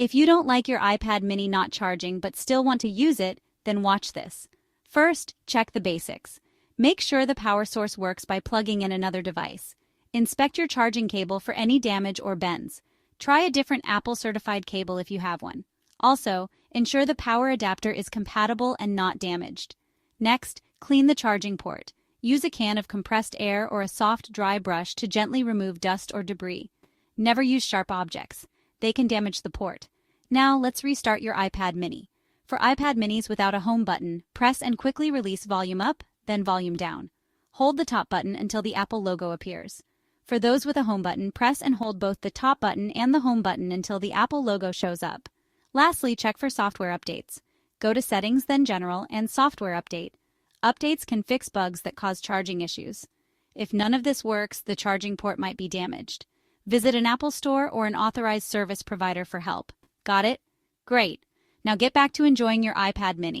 If you don't like your iPad mini not charging but still want to use it, then watch this. First, check the basics. Make sure the power source works by plugging in another device. Inspect your charging cable for any damage or bends. Try a different Apple-certified cable if you have one. Also, ensure the power adapter is compatible and not damaged. Next, clean the charging port. Use a can of compressed air or a soft, dry brush to gently remove dust or debris. Never use sharp objects. They can damage the port. Now, let's restart your iPad mini. For iPad minis without a home button, press and quickly release volume up, then volume down. Hold the top button until the Apple logo appears. For those with a home button, press and hold both the top button and the home button until the Apple logo shows up. Lastly, check for software updates. Go to Settings, then General, and Software Update. Updates can fix bugs that cause charging issues. If none of this works, the charging port might be damaged. Visit an Apple store or an authorized service provider for help. Got it? Great. Now get back to enjoying your iPad mini.